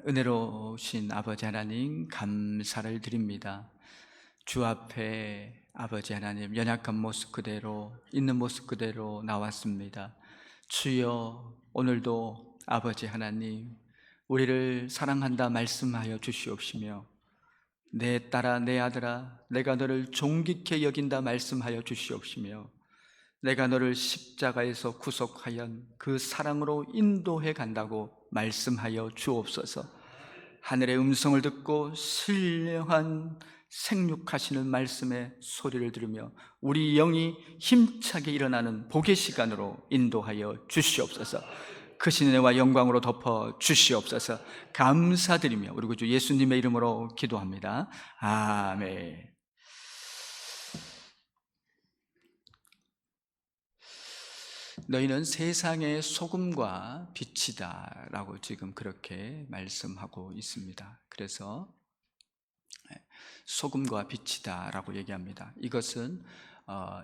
은혜로우신 아버지 하나님 감사를 드립니다. 주 앞에 아버지 하나님 연약한 모습 그대로 있는 모습 그대로 나왔습니다. 주여, 오늘도 아버지 하나님 우리를 사랑한다 말씀하여 주시옵시며, 내 딸아 내 아들아 내가 너를 존귀케 여긴다 말씀하여 주시옵시며, 내가 너를 십자가에서 구속하여 그 사랑으로 인도해 간다고 말씀하여 주옵소서. 하늘의 음성을 듣고 신령한 생육하시는 말씀의 소리를 들으며 우리 영이 힘차게 일어나는 복의 시간으로 인도하여 주시옵소서. 크신 은혜와 영광으로 덮어 주시옵소서. 감사드리며 우리 구주 예수님의 이름으로 기도합니다. 아멘. 너희는 세상의 소금과 빛이다 라고 지금 그렇게 말씀하고 있습니다. 그래서 소금과 빛이다 라고 얘기합니다. 이것은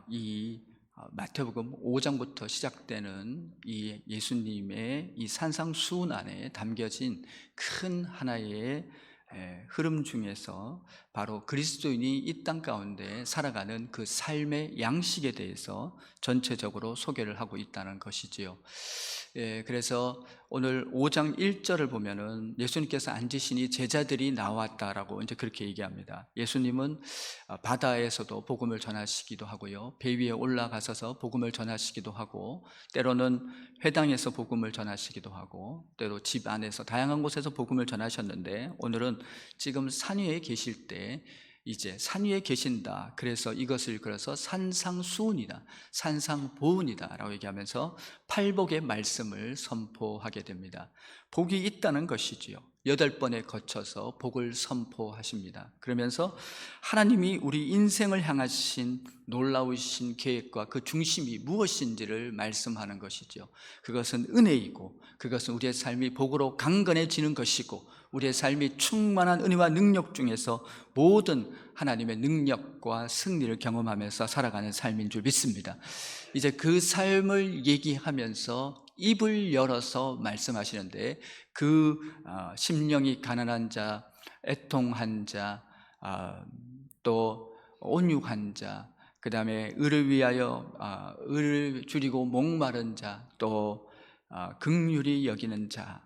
이 마태복음 5장부터 시작되는 이 예수님의 이 산상수훈 안에 담겨진 큰 하나의 흐름 중에서 바로 그리스도인이 이 땅 가운데 살아가는 그 삶의 양식에 대해서 전체적으로 소개를 하고 있다는 것이지요. 그래서 오늘 5장 1절을 보면은 예수님께서 앉으시니 제자들이 나왔다라고 이제 그렇게 얘기합니다. 예수님은 바다에서도 복음을 전하시기도 하고요, 배 위에 올라가셔서 복음을 전하시기도 하고, 때로는 회당에서 복음을 전하시기도 하고, 때로 집 안에서 다양한 곳에서 복음을 전하셨는데, 오늘은 지금 산 위에 계실 때 이제 산 위에 계신다, 그래서 이것을 그래서 산상수훈이다, 산상보훈이다 라고 얘기하면서 팔복의 말씀을 선포하게 됩니다. 복이 있다는 것이지요. 8번에 거쳐서 복을 선포하십니다. 그러면서 하나님이 우리 인생을 향하신 놀라우신 계획과 그 중심이 무엇인지를 말씀하는 것이죠. 그것은 은혜이고, 그것은 우리의 삶이 복으로 강건해지는 것이고, 우리의 삶이 충만한 은혜와 능력 중에서 모든 하나님의 능력과 승리를 경험하면서 살아가는 삶인 줄 믿습니다. 이제 그 삶을 얘기하면서 입을 열어서 말씀하시는데, 그 심령이 가난한 자, 애통한 자, 또 온유한 자, 그 다음에 의를 위하여 의를 줄이고 목마른 자, 또 긍휼히 여기는 자,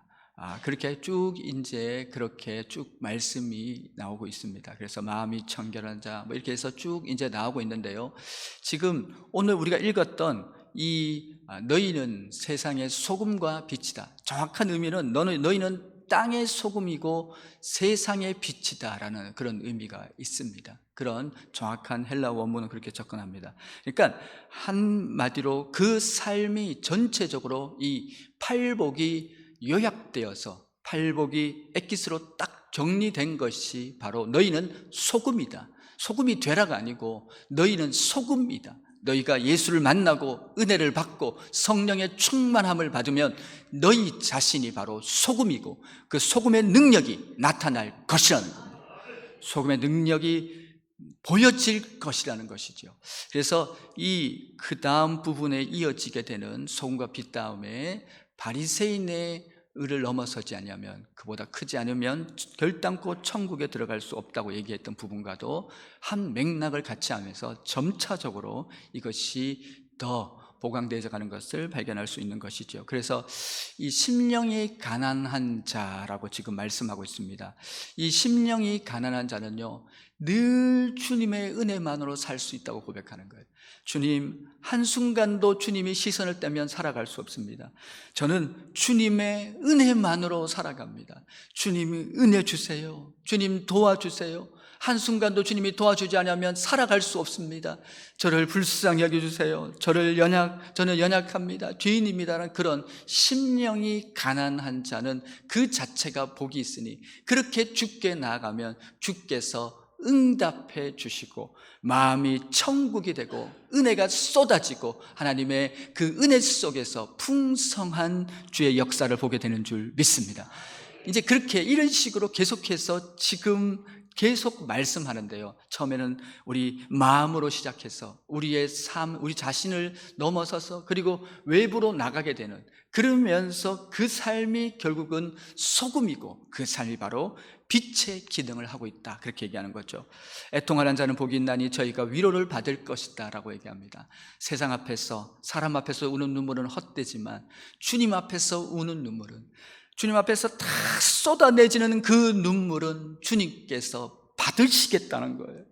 그렇게 쭉 이제 그렇게 쭉 말씀이 나오고 있습니다. 그래서 마음이 청결한 자, 뭐 이렇게 해서 쭉 이제 나오고 있는데요. 지금 오늘 우리가 읽었던 이 너희는 세상의 소금과 빛이다, 정확한 의미는 너희는 땅의 소금이고 세상의 빛이다 라는 그런 의미가 있습니다. 그런 정확한 헬라 원문은 그렇게 접근합니다. 그러니까 한마디로 그 삶이 전체적으로 이 팔복이 요약되어서 팔복이 엑기스로 딱 정리된 것이 바로 너희는 소금이다, 소금이 되라가 아니고 너희는 소금이다. 너희가 예수를 만나고 은혜를 받고 성령의 충만함을 받으면 너희 자신이 바로 소금이고, 그 소금의 능력이 나타날 것이라는 겁니다. 소금의 능력이 보여질 것이라는 것이죠. 그래서 이 그 다음 부분에 이어지게 되는 소금과 빛 다음에 바리새인의 의를 넘어서지 않으면, 그보다 크지 않으면 결단코 천국에 들어갈 수 없다고 얘기했던 부분과도 한 맥락을 같이 하면서 점차적으로 이것이 더 보강되어져 가는 것을 발견할 수 있는 것이죠. 그래서 이 심령이 가난한 자라고 지금 말씀하고 있습니다. 이 심령이 가난한 자는요, 늘 주님의 은혜만으로 살 수 있다고 고백하는 거예요. 주님, 한순간도 주님이 시선을 떼면 살아갈 수 없습니다. 저는 주님의 은혜만으로 살아갑니다. 주님이 은혜 주세요, 주님 도와주세요. 한순간도 주님이 도와주지 않으면 살아갈 수 없습니다. 저를 불쌍히 여겨주세요. 저는 연약합니다, 죄인입니다라는 그런 심령이 가난한 자는 그 자체가 복이 있으니, 그렇게 주께 나아가면 주께서 응답해 주시고 마음이 천국이 되고 은혜가 쏟아지고 하나님의 그 은혜 속에서 풍성한 주의 역사를 보게 되는 줄 믿습니다. 이제 그렇게 이런 식으로 계속해서 지금 계속 말씀하는데요. 처음에는 우리 마음으로 시작해서 우리의 삶, 우리 자신을 넘어서서 그리고 외부로 나가게 되는, 그러면서 그 삶이 결국은 소금이고 그 삶이 바로 빛의 기능을 하고 있다, 그렇게 얘기하는 거죠. 애통하는 자는 복이 있나니 저희가 위로를 받을 것이다 라고 얘기합니다. 세상 앞에서, 사람 앞에서 우는 눈물은 헛되지만 주님 앞에서 우는 눈물은, 주님 앞에서 다 쏟아내지는 그 눈물은 주님께서 받으시겠다는 거예요.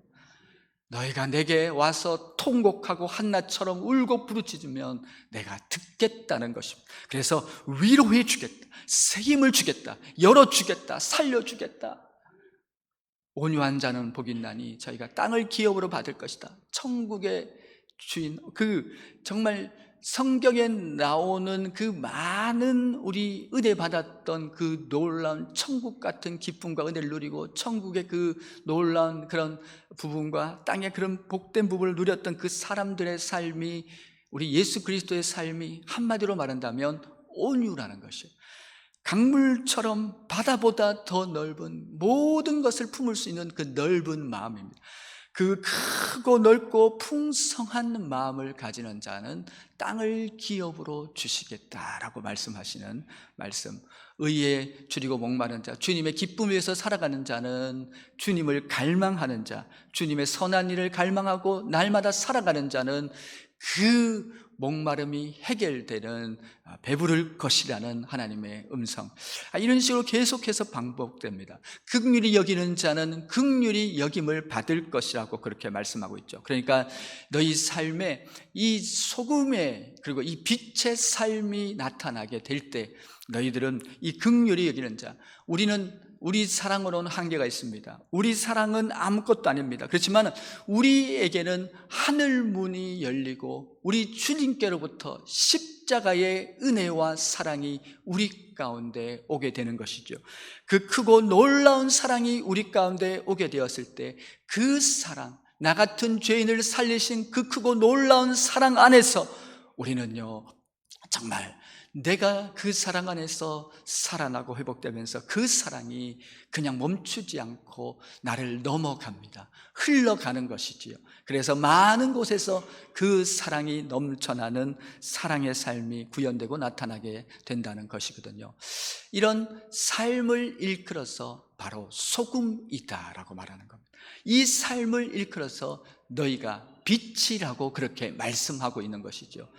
너희가 내게 와서 통곡하고 한나처럼 울고 부르짖으면 내가 듣겠다는 것입니다. 그래서 위로해 주겠다, 새 힘을 주겠다, 열어주겠다, 살려주겠다. 온유한 자는 복이 있나니 저희가 땅을 기업으로 받을 것이다. 천국의 주인, 정말 성경에 나오는 그 많은 우리 은혜 받았던 그 놀라운 천국 같은 기쁨과 은혜를 누리고 천국의 그 놀라운 그런 부분과 땅의 그런 복된 부분을 누렸던 그 사람들의 삶이, 우리 예수 그리스도의 삶이 한마디로 말한다면 온유라는 것이에요. 강물처럼 바다보다 더 넓은 모든 것을 품을 수 있는 그 넓은 마음입니다. 그 크고 넓고 풍성한 마음을 가지는 자는 땅을 기업으로 주시겠다라고 말씀하시는 말씀. 의에 줄이고 목마른 자, 주님의 기쁨 위에서 살아가는 자는, 주님을 갈망하는 자, 주님의 선한 일을 갈망하고 날마다 살아가는 자는 그 목마름이 해결되는, 배부를 것이라는 하나님의 음성. 이런 식으로 계속해서 반복됩니다. 긍휼히 여기는 자는 긍휼히 여김을 받을 것이라고 그렇게 말씀하고 있죠. 그러니까 너희 삶에 이 소금의, 그리고 이 빛의 삶이 나타나게 될 때 너희들은 이 긍휼히 여기는 자, 우리 사랑으로는 한계가 있습니다. 우리 사랑은 아무것도 아닙니다. 그렇지만 우리에게는 하늘 문이 열리고 우리 주님께로부터 십자가의 은혜와 사랑이 우리 가운데 오게 되는 것이죠. 그 크고 놀라운 사랑이 우리 가운데 오게 되었을 때 그 사랑, 나 같은 죄인을 살리신 그 크고 놀라운 사랑 안에서 우리는요, 정말 내가 그 사랑 안에서 살아나고 회복되면서 그 사랑이 그냥 멈추지 않고 나를 넘어갑니다. 흘러가는 것이지요. 그래서 많은 곳에서 그 사랑이 넘쳐나는 사랑의 삶이 구현되고 나타나게 된다는 것이거든요. 이런 삶을 일컬어서 바로 소금이다라고 말하는 겁니다. 이 삶을 일컬어서 너희가 빛이라고 그렇게 말씀하고 있는 것이죠.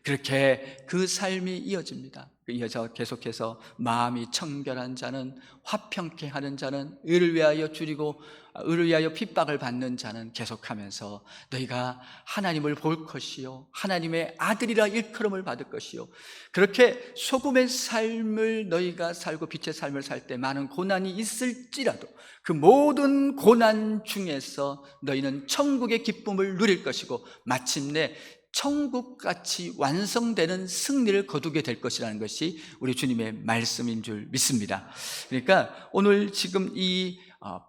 그렇게 그 삶이 이어집니다. 이어져 계속해서 마음이 청결한 자는, 화평케 하는 자는, 의를 위하여 줄이고 의를 위하여 핍박을 받는 자는 계속하면서 너희가 하나님을 볼 것이요 하나님의 아들이라 일컬음을 받을 것이요, 그렇게 소금의 삶을 너희가 살고 빛의 삶을 살 때 많은 고난이 있을지라도 그 모든 고난 중에서 너희는 천국의 기쁨을 누릴 것이고 마침내 천국같이 완성되는 승리를 거두게 될 것이라는 것이 우리 주님의 말씀인 줄 믿습니다. 그러니까 오늘 지금 이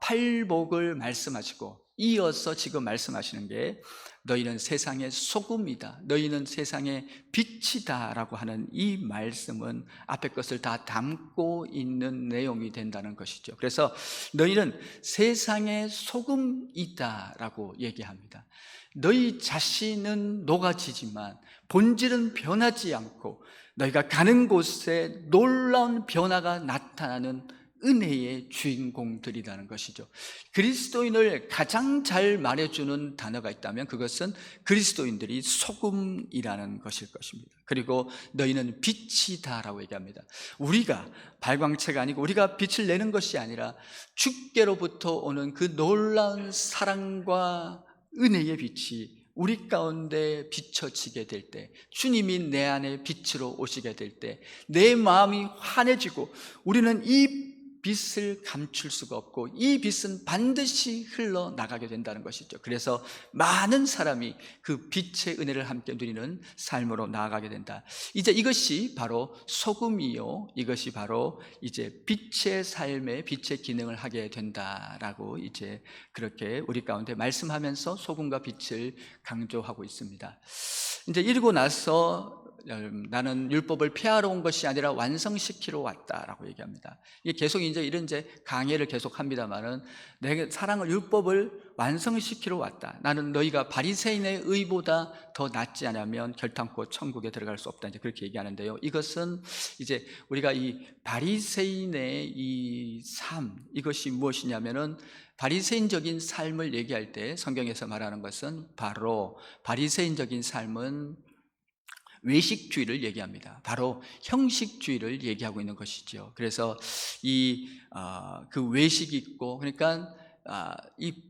팔복을 말씀하시고 이어서 지금 말씀하시는 게 너희는 세상의 소금이다, 너희는 세상의 빛이다 라고 하는 이 말씀은 앞에 것을 다 담고 있는 내용이 된다는 것이죠. 그래서 너희는 세상의 소금이다 라고 얘기합니다. 너희 자신은 녹아지지만 본질은 변하지 않고 너희가 가는 곳에 놀라운 변화가 나타나는 은혜의 주인공들이라는 것이죠. 그리스도인을 가장 잘 말해주는 단어가 있다면 그것은 그리스도인들이 소금이라는 것일 것입니다. 그리고 너희는 빛이다라고 얘기합니다. 우리가 발광체가 아니고 우리가 빛을 내는 것이 아니라 주께로부터 오는 그 놀라운 사랑과 은혜의 빛이 우리 가운데 비춰지게 될 때, 주님이 내 안에 빛으로 오시게 될 때 내 마음이 환해지고 우리는 이 빛을 감출 수가 없고 이 빛은 반드시 흘러나가게 된다는 것이죠. 그래서 많은 사람이 그 빛의 은혜를 함께 누리는 삶으로 나아가게 된다. 이제 이것이 바로 소금이요, 이것이 바로 이제 빛의 삶에 빛의 기능을 하게 된다라고 이제 그렇게 우리 가운데 말씀하면서 소금과 빛을 강조하고 있습니다. 이제 이러고 나서 나는 율법을 폐하러 온 것이 아니라 완성시키러 왔다라고 얘기합니다. 이게 계속 이제 이런 강해를 계속 합니다만은 내 사랑을 율법을 완성시키러 왔다. 나는 너희가 바리새인의 의보다 더 낫지 않으면 결탄코 천국에 들어갈 수 없다. 이제 그렇게 얘기하는데요. 이것은 이제 우리가 이 바리새인의 이 삶, 이것이 무엇이냐면은 바리새인적인 삶을 얘기할 때 성경에서 말하는 것은 바로 바리새인적인 삶은 외식주의를 얘기합니다. 바로 형식주의를 얘기하고 있는 것이죠. 그래서 그 외식이 있고, 그러니까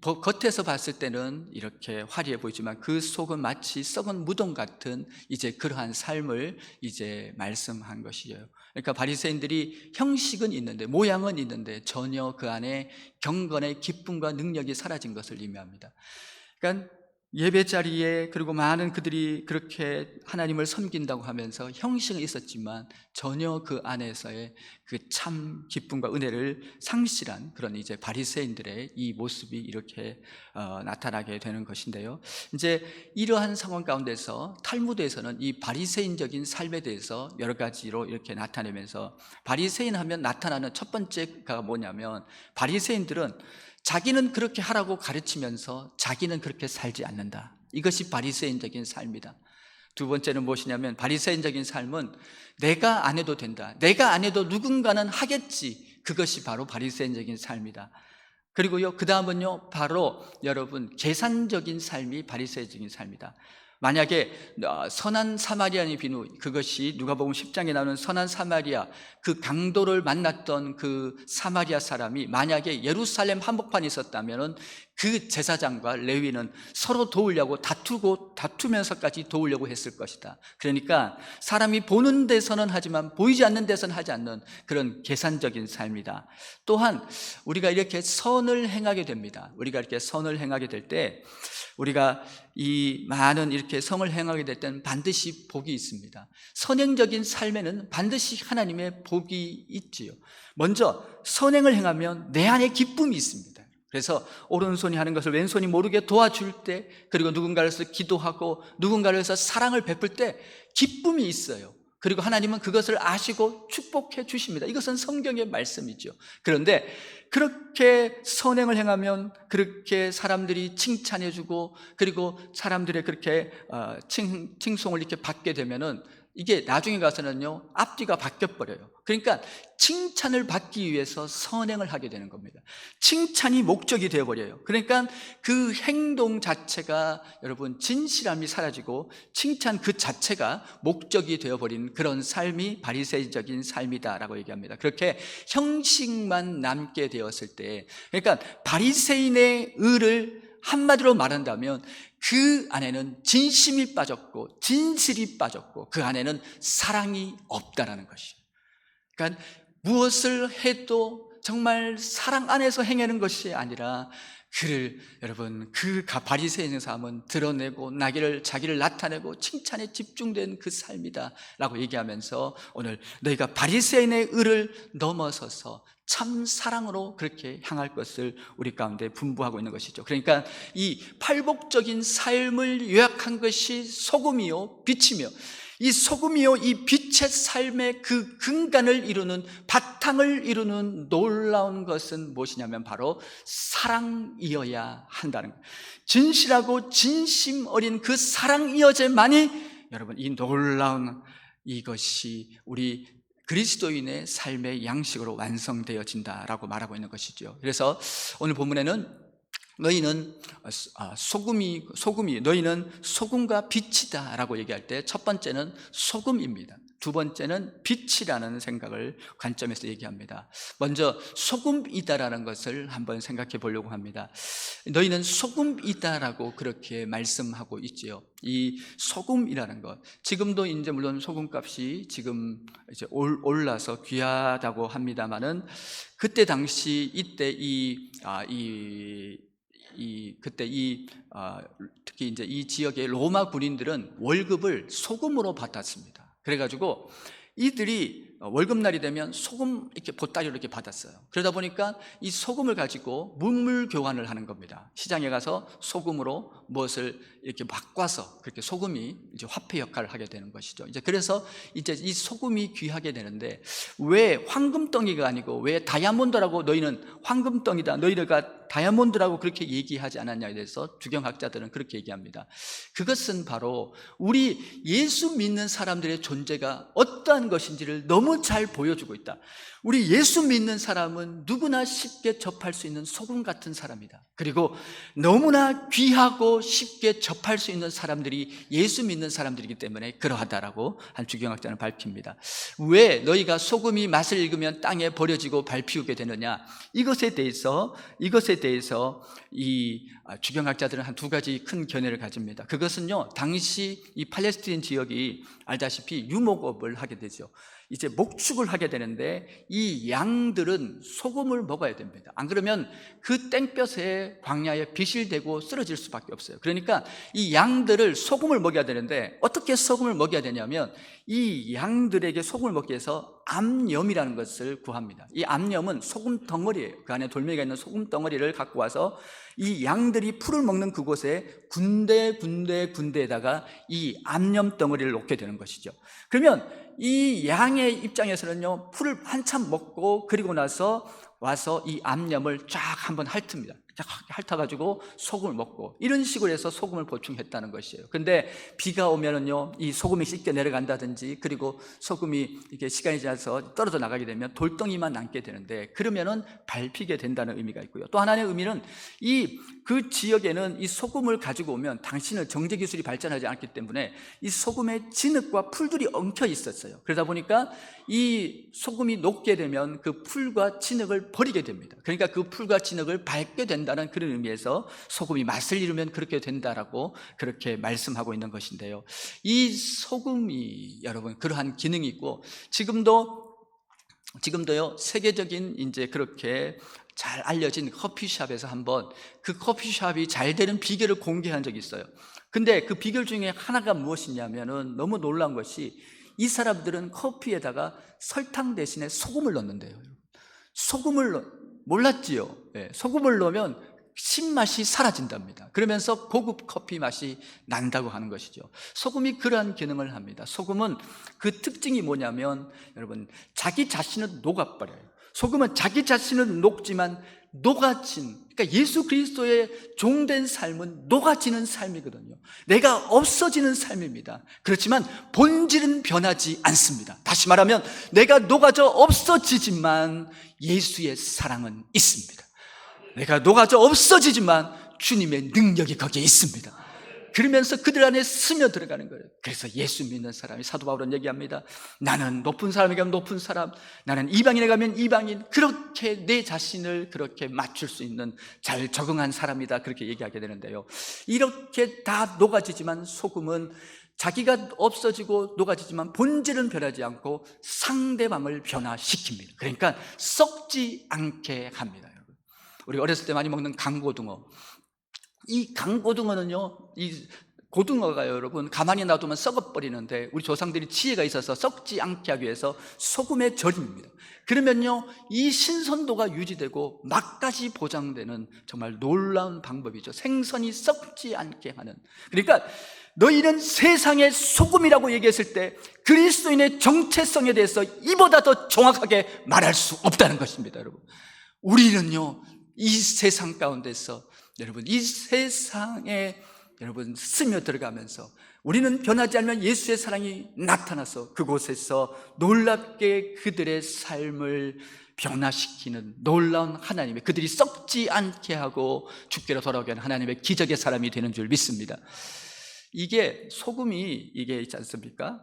겉에서 봤을 때는 이렇게 화려해 보이지만 그 속은 마치 썩은 무덤 같은 이제 그러한 삶을 이제 말씀한 것이에요. 그러니까 바리새인들이 형식은 있는데, 모양은 있는데 전혀 그 안에 경건의 기쁨과 능력이 사라진 것을 의미합니다. 그러니까 예배 자리에, 그리고 많은 그들이 그렇게 하나님을 섬긴다고 하면서 형식은 있었지만 전혀 그 안에서의 그 참 기쁨과 은혜를 상실한 그런 이제 바리새인들의 이 모습이 이렇게 나타나게 되는 것인데요. 이제 이러한 상황 가운데서 탈무드에서는 이 바리새인적인 삶에 대해서 여러 가지로 이렇게 나타내면서, 바리새인 하면 나타나는 첫 번째가 뭐냐면, 바리새인들은 자기는 그렇게 하라고 가르치면서 자기는 그렇게 살지 않는다. 이것이 바리새인적인 삶이다. 두 번째는 무엇이냐면, 바리새인적인 삶은 내가 안 해도 된다, 내가 안 해도 누군가는 하겠지. 그것이 바로 바리새인적인 삶이다. 그리고요, 그 다음은요, 바로 여러분 계산적인 삶이 바리새인적인 삶이다. 만약에 선한 사마리아의 비누, 그것이 누가복음 10장에 나오는 선한 사마리아, 그 강도를 만났던 그 사마리아 사람이 만약에 예루살렘 한복판에 있었다면 그 제사장과 레위는 서로 도우려고 다투면서까지 도우려고 했을 것이다. 그러니까 사람이 보는 데서는 하지만 보이지 않는 데서는 하지 않는 그런 계산적인 삶이다. 또한 우리가 이렇게 선을 행하게 됩니다. 우리가 이렇게 선을 행하게 될 때, 우리가 이 많은 이렇게 성을 행하게 될 때는 반드시 복이 있습니다. 선행적인 삶에는 반드시 하나님의 복이 있지요. 먼저 선행을 행하면 내 안에 기쁨이 있습니다. 그래서 오른손이 하는 것을 왼손이 모르게 도와줄 때, 그리고 누군가를 위해서 기도하고 누군가를 위해서 사랑을 베풀 때 기쁨이 있어요. 그리고 하나님은 그것을 아시고 축복해 주십니다. 이것은 성경의 말씀이죠. 그런데 그렇게 선행을 행하면 그렇게 사람들이 칭찬해 주고, 그리고 사람들의 그렇게 칭송을 이렇게 받게 되면은 이게 나중에 가서는요, 앞뒤가 바뀌어버려요. 그러니까 칭찬을 받기 위해서 선행을 하게 되는 겁니다. 칭찬이 목적이 되어버려요. 그러니까 그 행동 자체가 여러분 진실함이 사라지고 칭찬 그 자체가 목적이 되어버린 그런 삶이 바리새인적인 삶이다라고 얘기합니다. 그렇게 형식만 남게 되었을 때, 그러니까 바리새인의 의를 한마디로 말한다면 그 안에는 진심이 빠졌고 진실이 빠졌고 그 안에는 사랑이 없다라는 것이에요. 그러니까 무엇을 해도 정말 사랑 안에서 행하는 것이 아니라, 여러분 그 바리새인의 삶은 드러내고 자기를 나타내고 칭찬에 집중된 그 삶이다 라고 얘기하면서, 오늘 너희가 바리새인의 의를 넘어서서 참 사랑으로 그렇게 향할 것을 우리 가운데 분부하고 있는 것이죠. 그러니까 이 팔복적인 삶을 요약한 것이 소금이요 빛이며, 이 소금이요 이 빛의 삶의 그 근간을 이루는, 바탕을 이루는 놀라운 것은 무엇이냐면 바로 사랑이어야 한다는 거예요. 진실하고 진심 어린 그 사랑이어야만이 여러분 이 놀라운 이것이 우리 그리스도인의 삶의 양식으로 완성되어진다라고 말하고 있는 것이죠. 그래서 오늘 본문에는 너희는 소금이 너희는 소금과 빛이다 라고 얘기할 때, 첫 번째는 소금입니다. 두 번째는 빛이라는 생각을 관점에서 얘기합니다. 먼저 소금이다라는 것을 한번 생각해 보려고 합니다. 너희는 소금이다라고 그렇게 말씀하고 있지요. 이 소금이라는 것, 지금도 이제 물론 소금값이 지금 이제 올라서 귀하다고 합니다만은, 그때 당시 이때 특히 이제 이 지역의 로마 군인들은 월급을 소금으로 받았습니다. 그래가지고 이들이 월급날이 되면 소금 이렇게 보따리로 이렇게 받았어요. 그러다 보니까 이 소금을 가지고 문물 교환을 하는 겁니다. 시장에 가서 소금으로 무엇을 이렇게 바꿔서 그렇게 소금이 이제 화폐 역할을 하게 되는 것이죠. 이제 그래서 이제 이 소금이 귀하게 되는데, 왜 황금덩이가 아니고 왜 다이아몬드라고 너희는 황금덩이다, 너희가 다이아몬드라고 그렇게 얘기하지 않았냐에 대해서 주경학자들은 그렇게 얘기합니다. 그것은 바로 우리 예수 믿는 사람들의 존재가 어떠한 것인지를 너무 잘 보여주고 있다. 우리 예수 믿는 사람은 누구나 쉽게 접할 수 있는 소금 같은 사람이다. 그리고 너무나 귀하고 쉽게 접할 수 있는 사람들이 예수 믿는 사람들이기 때문에 그러하다라고 한 주경학자는 밝힙니다. 왜 너희가 소금이 맛을 읽으면 땅에 버려지고 밟히게 되느냐, 이것에 대해서 이 주경학자들은 한 두 가지 큰 견해를 가집니다. 그것은요, 당시 이 팔레스타인 지역이 알다시피 유목업을 하게 되죠. 이제 목축을 하게 되는데 이 양들은 소금을 먹어야 됩니다. 안 그러면 그 땡볕에 광야에 비실대고 쓰러질 수밖에 없어요. 그러니까 이 양들을 소금을 먹여야 되는데, 어떻게 소금을 먹여야 되냐면 이 양들에게 소금을 먹기 위해서 암염이라는 것을 구합니다. 이 암염은 소금 덩어리예요. 그 안에 돌멩이가 있는 소금 덩어리를 갖고 와서 이 양들이 풀을 먹는 그곳에 군데에다가 이 암염 덩어리를 놓게 되는 것이죠. 그러면 이 양의 입장에서는요, 풀을 한참 먹고 그리고 나서 와서 이 암염을 쫙 한번 핥습니다. 쫙 핥아가지고 소금을 먹고, 이런 식으로 해서 소금을 보충했다는 것이에요. 근데 비가 오면은요, 이 소금이 씻겨 내려간다든지, 그리고 소금이 이렇게 시간이 지나서 떨어져 나가게 되면 돌덩이만 남게 되는데, 그러면은 밟히게 된다는 의미가 있고요. 또 하나의 의미는 그 지역에는 이 소금을 가지고 오면 당신은 정제 기술이 발전하지 않기 때문에 이 소금에 진흙과 풀들이 엉켜 있었어요. 그러다 보니까 이 소금이 녹게 되면 그 풀과 진흙을 버리게 됩니다. 그러니까 그 풀과 진흙을 밟게 된다는 그런 의미에서 소금이 맛을 잃으면 그렇게 된다라고 그렇게 말씀하고 있는 것인데요, 이 소금이 여러분 그러한 기능이 있고, 지금도요, 세계적인 이제 그렇게 잘 알려진 커피숍에서 한번 그 커피숍이 잘 되는 비결을 공개한 적이 있어요. 근데 그 비결 중에 하나가 무엇이냐면은, 너무 놀라운 것이, 이 사람들은 커피에다가 설탕 대신에 소금을 넣는데요. 몰랐지요? 네, 소금을 넣으면 신맛이 사라진답니다. 그러면서 고급 커피 맛이 난다고 하는 것이죠. 소금이 그러한 기능을 합니다. 소금은 그 특징이 뭐냐면, 여러분, 자기 자신은 녹아버려요. 소금은 자기 자신은 녹지만 그러니까 예수 그리스도의 종된 삶은 녹아지는 삶이거든요. 내가 없어지는 삶입니다. 그렇지만 본질은 변하지 않습니다. 다시 말하면 내가 녹아져 없어지지만 예수의 사랑은 있습니다. 내가 녹아져 없어지지만 주님의 능력이 거기에 있습니다. 그러면서 그들 안에 스며들어가는 거예요. 그래서 예수 믿는 사람이, 사도 바울은 얘기합니다. 나는 높은 사람에게 가면 높은 사람, 나는 이방인에 가면 이방인, 그렇게 내 자신을 그렇게 맞출 수 있는 잘 적응한 사람이다, 그렇게 얘기하게 되는데요, 이렇게 다 녹아지지만 소금은 자기가 없어지고 녹아지지만 본질은 변하지 않고 상대방을 변화시킵니다. 그러니까 썩지 않게 합니다. 여러분, 우리 어렸을 때 많이 먹는 강고등어, 이 강고등어는요, 이 고등어가 여러분 가만히 놔두면 썩어버리는데, 우리 조상들이 지혜가 있어서 썩지 않게 하기 위해서 소금에 절입니다. 그러면요, 이 신선도가 유지되고 맛까지 보장되는 정말 놀라운 방법이죠. 생선이 썩지 않게 하는. 그러니까 너희는 세상의 소금이라고 얘기했을 때 그리스도인의 정체성에 대해서 이보다 더 정확하게 말할 수 없다는 것입니다. 여러분, 우리는요, 이 세상 가운데서 여러분, 이 세상에 여러분 스며들어가면서 우리는 변하지 않으면 예수의 사랑이 나타나서 그곳에서 놀랍게 그들의 삶을 변화시키는 놀라운 하나님의, 그들이 썩지 않게 하고 죽게로 돌아오게 하는 하나님의 기적의 사람이 되는 줄 믿습니다. 이게 소금이 이게 있지 않습니까?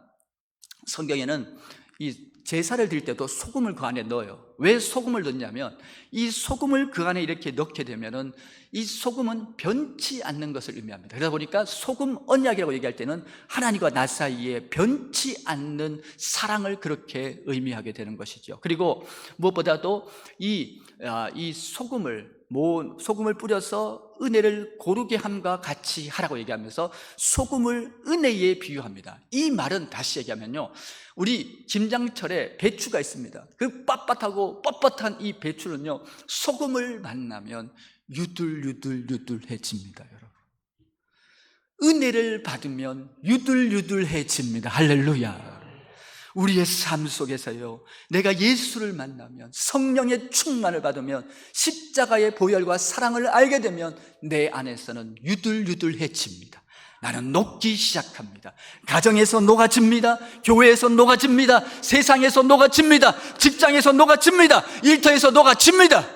성경에는 이 제사를 드릴 때도 소금을 그 안에 넣어요. 왜 소금을 넣냐면, 이 소금을 그 안에 이렇게 넣게 되면은 이 소금은 변치 않는 것을 의미합니다. 그러다 보니까 소금 언약이라고 얘기할 때는 하나님과 나 사이에 변치 않는 사랑을 그렇게 의미하게 되는 것이죠. 그리고 무엇보다도 이 소금을 소금을 뿌려서 은혜를 고르게 함과 같이 하라고 얘기하면서 소금을 은혜에 비유합니다. 이 말은 다시 얘기하면요, 우리 김장철에 배추가 있습니다. 그 빳빳하고 뻣뻣한 이 배추는요, 소금을 만나면 유들유들해집니다. 여러분, 은혜를 받으면 유들유들해집니다. 할렐루야. 우리의 삶 속에서요, 내가 예수를 만나면, 성령의 충만을 받으면, 십자가의 보혈과 사랑을 알게 되면 내 안에서는 유들유들해집니다. 나는 녹기 시작합니다. 가정에서 녹아집니다. 교회에서 녹아집니다. 세상에서 녹아집니다. 직장에서 녹아집니다. 일터에서 녹아집니다.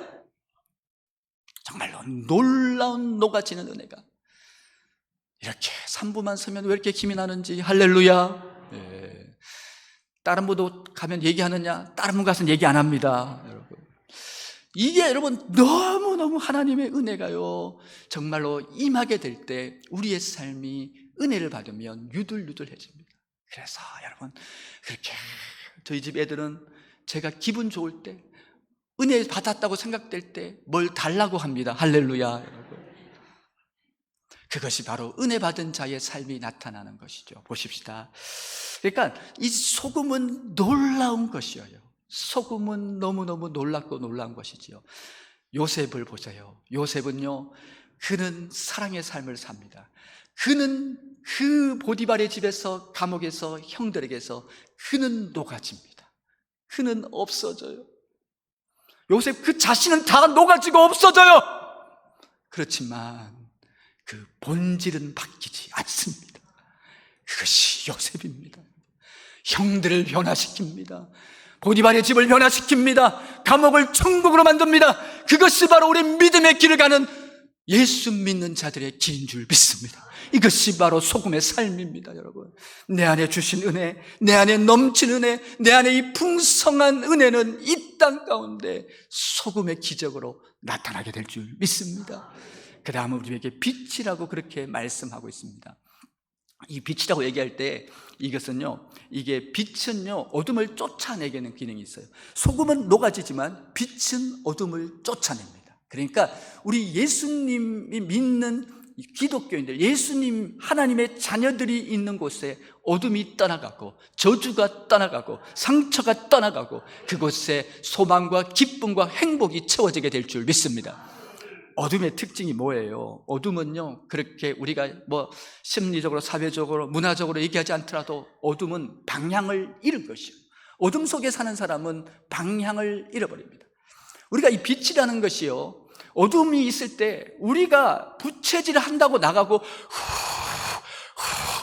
정말로 놀라운 녹아지는 은혜가, 이렇게 3부만 서면 왜 이렇게 힘이 나는지. 할렐루야. 다른 분도 가면 얘기하느냐? 다른 분 가서는 얘기 안 합니다. 여러분, 이게 여러분 너무너무 하나님의 은혜가요, 정말로 임하게 될 때 우리의 삶이 은혜를 받으면 유들유들해집니다. 그래서 여러분, 그렇게 저희 집 애들은 제가 기분 좋을 때, 은혜 받았다고 생각될 때 뭘 달라고 합니다. 할렐루야. 여러분, 그것이 바로 은혜 받은 자의 삶이 나타나는 것이죠. 보십시다. 그러니까 이 소금은 놀라운 것이에요. 소금은 너무너무 놀랍고 놀라운 것이지요. 요셉을 보세요. 요셉은요, 그는 사랑의 삶을 삽니다. 그는 그 보디발의 집에서, 감옥에서, 형들에게서 그는 녹아집니다. 그는 없어져요. 요셉 그 자신은 다 녹아지고 없어져요. 그렇지만 그 본질은 바뀌지 않습니다. 그것이 요셉입니다. 형들을 변화시킵니다. 보디발의 집을 변화시킵니다. 감옥을 천국으로 만듭니다. 그것이 바로 우리 믿음의 길을 가는 예수 믿는 자들의 길인 줄 믿습니다. 이것이 바로 소금의 삶입니다. 여러분, 내 안에 주신 은혜, 내 안에 넘친 은혜, 내 안에 이 풍성한 은혜는 이 땅 가운데 소금의 기적으로 나타나게 될 줄 믿습니다. 그 다음은 우리에게 빛이라고 그렇게 말씀하고 있습니다. 이 빛이라고 얘기할 때 이것은요, 이게 빛은요, 어둠을 쫓아내게는 기능이 있어요. 소금은 녹아지지만 빛은 어둠을 쫓아냅니다. 그러니까 우리 예수님이 믿는 기독교인들, 예수님 하나님의 자녀들이 있는 곳에 어둠이 떠나가고 저주가 떠나가고 상처가 떠나가고 그곳에 소망과 기쁨과 행복이 채워지게 될 줄 믿습니다. 어둠의 특징이 뭐예요? 어둠은요, 그렇게 우리가 심리적으로, 사회적으로, 문화적으로 얘기하지 않더라도 어둠은 방향을 잃은 것이에요. 어둠 속에 사는 사람은 방향을 잃어버립니다. 우리가 이 빛이라는 것이요, 어둠이 있을 때 우리가 부채질을 한다고 나가고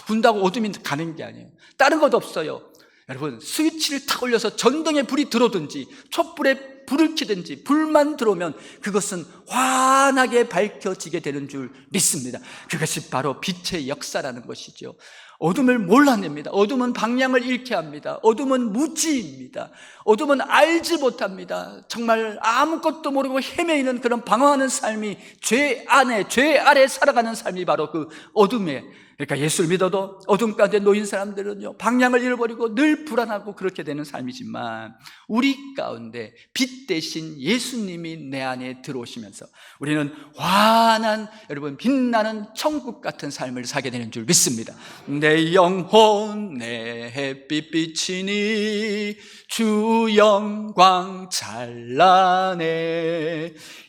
분다고 어둠이 가는 게 아니에요. 다른 것도 없어요. 여러분, 스위치를 탁 올려서 전등에 불이 들어오든지 촛불에 불을 켜든지 불만 들어오면 그것은 환하게 밝혀지게 되는 줄 믿습니다. 그것이 바로 빛의 역사라는 것이죠. 어둠을 몰라냅니다. 어둠은 방향을 잃게 합니다. 어둠은 무지입니다. 어둠은 알지 못합니다. 정말 아무것도 모르고 헤매이는 그런 방황하는 삶이, 죄 안에, 죄 아래 살아가는 삶이 바로 그 어둠의, 그러니까 예수를 믿어도 어둠 가운데 놓인 사람들은요, 방향을 잃어버리고 늘 불안하고 그렇게 되는 삶이지만, 우리 가운데 빛 대신 예수님이 내 안에 들어오시면서 우리는 환한, 여러분, 빛나는 천국 같은 삶을 살게 되는 줄 믿습니다. 내 영혼 내 햇빛 비치니 주 영광 찬란해,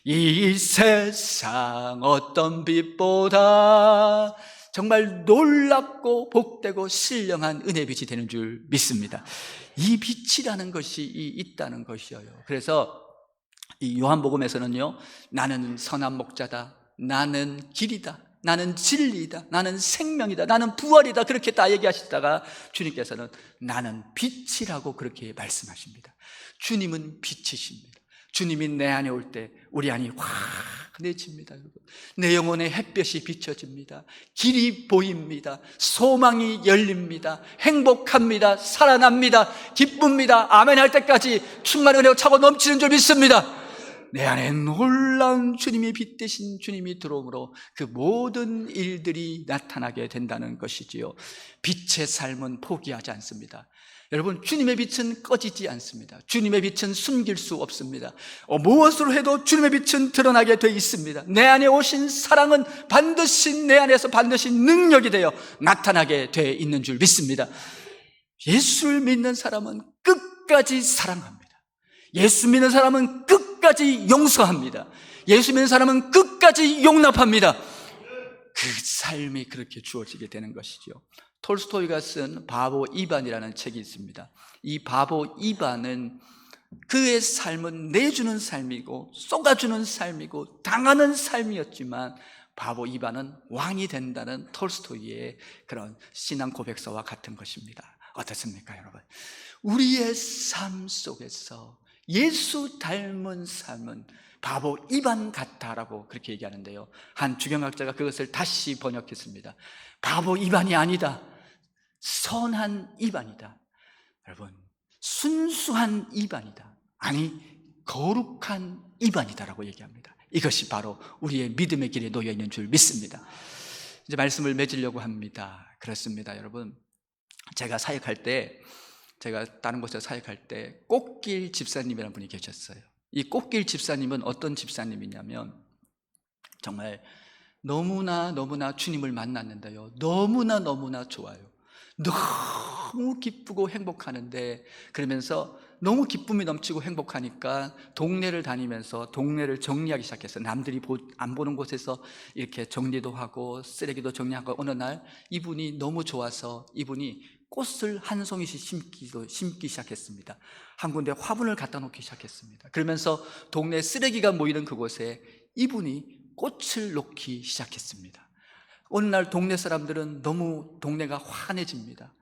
이 세상 어떤 빛보다 정말 놀랍고 복되고 신령한 은혜 빛이 되는 줄 믿습니다. 이 빛이라는 것이 있다는 것이에요. 그래서 이 요한복음에서는요, 나는 선한 목자다, 나는 길이다, 나는 진리다, 나는 생명이다, 나는 부활이다, 그렇게 다 얘기하시다가 주님께서는 나는 빛이라고 그렇게 말씀하십니다. 주님은 빛이십니다. 주님이 내 안에 올 때 우리 안이 환해집니다. 내 영혼의 햇볕이 비춰집니다. 길이 보입니다. 소망이 열립니다. 행복합니다. 살아납니다. 기쁩니다. 아멘 할 때까지 충만한 은혜로 차고 넘치는 줄 믿습니다. 내 안에 놀라운 주님이 빛 대신 주님이 들어오므로 그 모든 일들이 나타나게 된다는 것이지요. 빛의 삶은 포기하지 않습니다. 여러분, 주님의 빛은 꺼지지 않습니다. 주님의 빛은 숨길 수 없습니다. 무엇으로 해도 주님의 빛은 드러나게 돼 있습니다. 내 안에 오신 사랑은 반드시 내 안에서 반드시 능력이 되어 나타나게 돼 있는 줄 믿습니다. 예수를 믿는 사람은 끝까지 사랑합니다. 예수 믿는 사람은 끝까지 용서합니다. 예수 믿는 사람은 끝까지 용납합니다. 그 삶이 그렇게 주어지게 되는 것이죠. 톨스토이가 쓴 바보 이반이라는 책이 있습니다. 이 바보 이반은 그의 삶은 내주는 삶이고 쏟아주는 삶이고 당하는 삶이었지만 바보 이반은 왕이 된다는 톨스토이의 그런 신앙 고백서와 같은 것입니다. 어떻습니까, 여러분? 우리의 삶 속에서 예수 닮은 삶은 바보 이반 같다라고 그렇게 얘기하는데요, 한 주경학자가 그것을 다시 번역했습니다. 바보 이반이 아니다, 선한 이반이다. 여러분, 순수한 이반이다, 아니 거룩한 이반이다라고 얘기합니다. 이것이 바로 우리의 믿음의 길에 놓여 있는 줄 믿습니다. 이제 말씀을 맺으려고 합니다. 그렇습니다, 여러분. 제가 사역할 때, 제가 다른 곳에서 사역할 때 꽃길 집사님이라는 분이 계셨어요. 이 꽃길 집사님은 어떤 집사님이냐면 정말 너무나 주님을 만났는데요, 너무나 좋아요. 너무 기쁘고 행복하는데, 그러면서 너무 기쁨이 넘치고 행복하니까 동네를 다니면서 동네를 정리하기 시작했어요. 남들이 안 보는 곳에서 이렇게 정리도 하고 쓰레기도 정리하고, 어느 날 이분이 너무 좋아서 이분이 꽃을 한 송이씩 심기 시작했습니다. 한 군데 화분을 갖다 놓기 시작했습니다. 그러면서 동네 쓰레기가 모이는 그곳에 이분이 꽃을 놓기 시작했습니다. 어느 날 동네 사람들은 너무 동네가 환해집니다.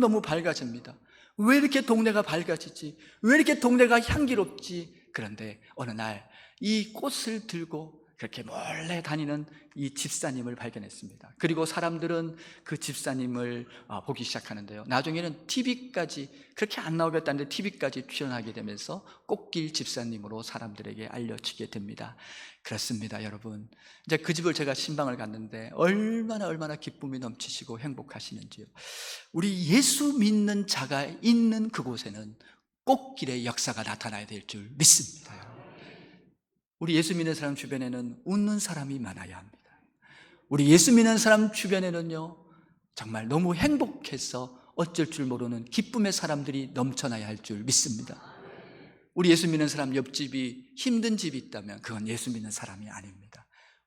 너무 밝아집니다. 왜 이렇게 동네가 밝아지지? 왜 이렇게 동네가 향기롭지? 그런데 어느 날 이 꽃을 들고 그렇게 몰래 다니는 이 집사님을 발견했습니다. 그리고 사람들은 그 집사님을 보기 시작하는데요, 나중에는 TV까지, 그렇게 안 나오겠다는데 TV까지 출연하게 되면서 꽃길 집사님으로 사람들에게 알려지게 됩니다. 그렇습니다, 여러분. 이제 그 집을 제가 신방을 갔는데 얼마나 기쁨이 넘치시고 행복하시는지요. 우리 예수 믿는 자가 있는 그곳에는 꽃길의 역사가 나타나야 될 줄 믿습니다. 우리 예수 믿는 사람 주변에는 웃는 사람이 많아야 합니다. 우리 예수 믿는 사람 주변에는요, 정말 너무 행복해서 어쩔 줄 모르는 기쁨의 사람들이 넘쳐나야 할 줄 믿습니다. 우리 예수 믿는 사람 옆집이 힘든 집이 있다면 그건 예수 믿는 사람이 아닙니다.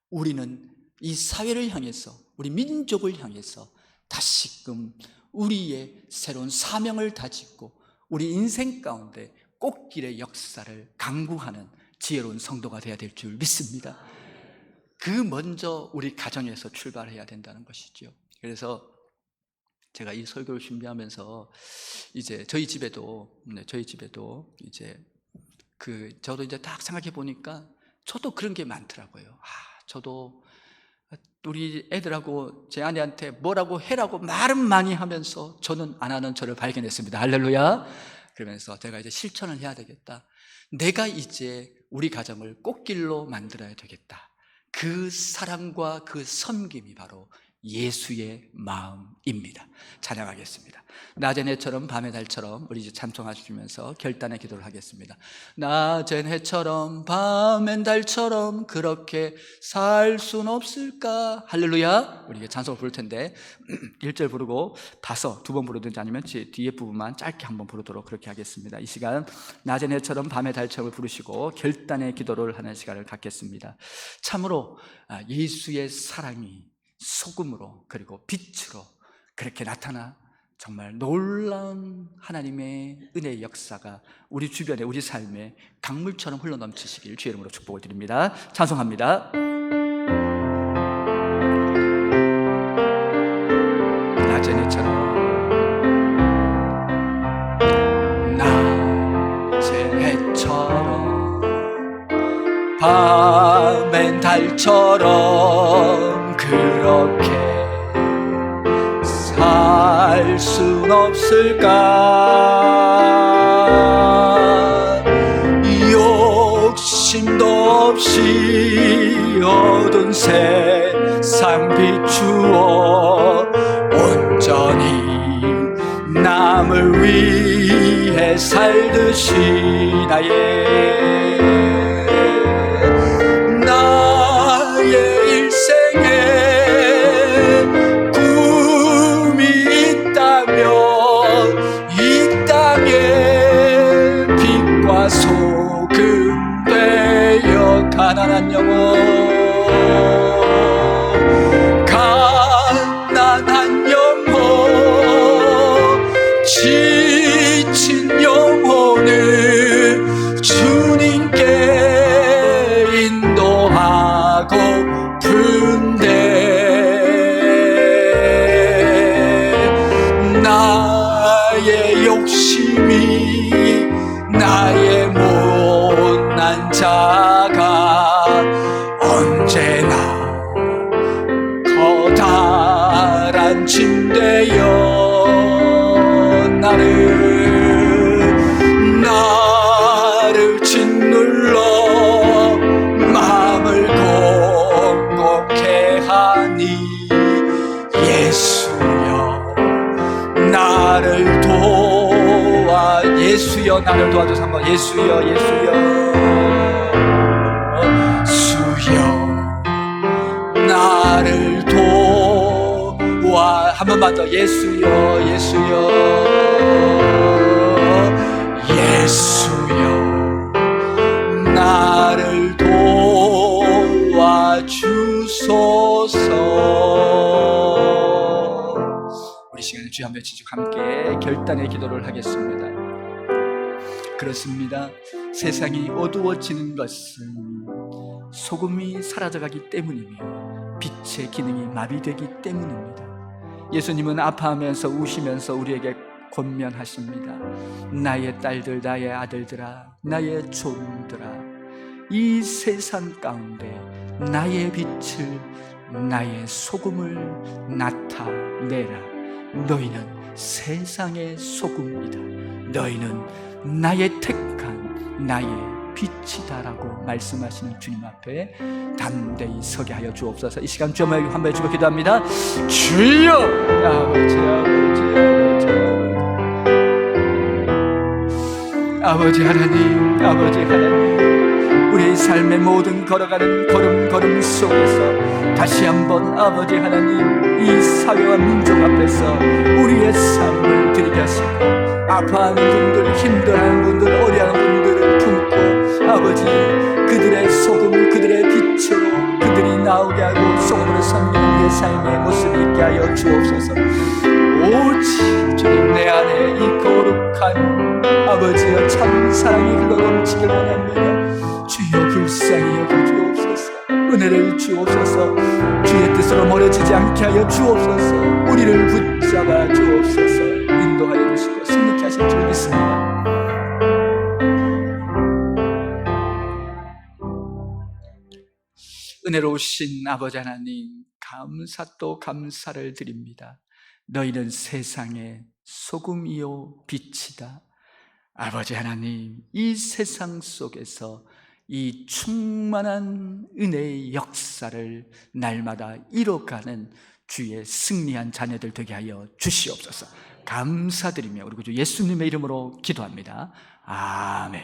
우리는 이 사회를 향해서, 우리 민족을 향해서 다시금 우리의 새로운 사명을 다지고 우리 인생 가운데 꽃길의 역사를 강구하는 지혜로운 성도가 되어야 될 줄 믿습니다. 그 먼저 우리 가정에서 출발해야 된다는 것이죠. 그래서 제가 이 설교를 준비하면서 이제 저희 집에도 이제 저도 이제 딱 생각해 보니까 저도 그런 게 많더라고요. 저도 우리 애들하고 제 아내한테 뭐라고 해라고 말은 많이 하면서 저는 안 하는 저를 발견했습니다. 할렐루야. 그러면서 제가 이제 실천을 해야 되겠다. 내가 이제 우리 가정을 꽃길로 만들어야 되겠다. 그 사랑과 그 섬김이 바로 예수의 마음입니다. 찬양하겠습니다. 낮의 해처럼 밤의 달처럼, 우리 이제 찬송하시면서 결단의 기도를 하겠습니다. 낮의 해처럼 밤의 달처럼 그렇게 살 순 없을까? 할렐루야. 우리 이제 찬송을 부를 텐데 1절 부르고 두 번 부르든지 아니면 뒤에 부분만 짧게 한번 부르도록 그렇게 하겠습니다. 이 시간 낮의 해처럼 밤의 달처럼 부르시고 결단의 기도를 하는 시간을 갖겠습니다. 참으로 예수의 사랑이 소금으로 그리고 빛으로 그렇게 나타나 정말 놀라운 하나님의 은혜의 역사가 우리 주변에, 우리 삶에 강물처럼 흘러넘치시길 주의 이름으로 축복을 드립니다. 찬송합니다. 낮의 해처럼 밤엔 달처럼 그렇게 살 순 없을까? 욕심도 없이 어두운 세상 비추어 온전히 남을 위해 살듯이 나의 일생에 꿈이 있다면 이 땅에 빛과 소금 되어 가난한 영혼, 지친 영혼을 주님께 인도하고픈데 나의 욕심이 나의 못난 자가 언제나 커다란 침대여 나를 짓눌러 마음을 공곡해 하니 예수여 나를 도와, 예수여 나를 도와줘서 한번 예수여 주여 나를 도와, 한 번만 더 예수여 나를 도와주소서. 우리 시간에 주여 한번 지쭉 함께 결단의 기도를 하겠습니다. 그렇습니다. 세상이 어두워지는 것은 소금이 사라져가기 때문이며 빛의 기능이 마비되기 때문입니다. 예수님은 아파하면서 우시면서 우리에게 권면하십니다. 나의 딸들, 나의 아들들아, 나의 종들아, 이 세상 가운데 나의 빛을, 나의 소금을 나타내라. 너희는 세상의 소금이다. 너희는 나의 택한 나의 빛이다라고 말씀하시는 주님 앞에 담대히 서게 하여 주옵소서. 이 시간 주여 한번 해주고 기도합니다. 주여, 아버지 하나님, 우리의 삶의 모든 걸어가는 걸음 속에서 다시 한번 아버지 하나님, 이 사회와 민족 앞에서 우리의 삶을 드리게 하시고, 아파하는 분들, 힘들어하는 분들, 어려워하는 분들을 품고 아버지 그들의 소금, 그들의 빛으로 그들이 나오게 하고 소금으로 섬기는 우리의 삶의 모습이 있게 하여 주옵소서. 오직 주님 내 안에 이 거룩한 아버지여 참 사랑이 흘러넘치길 원합니다. 주여 불쌍히 여겨주옵소서. 은혜를 주옵소서. 주의 뜻으로 멀어지지 않게 하여 주옵소서. 우리를 붙잡아 주옵소서. 인도하여 주시고 승리케 하실 줄 믿습니다. 은혜로우신 아버지 하나님, 감사 또 감사를 드립니다. 너희는 세상의 소금이요 빛이다. 아버지 하나님, 이 세상 속에서 이 충만한 은혜의 역사를 날마다 이뤄가는 주의 승리한 자녀들 되게 하여 주시옵소서. 감사드리며 우리 구주 예수님의 이름으로 기도합니다. 아멘.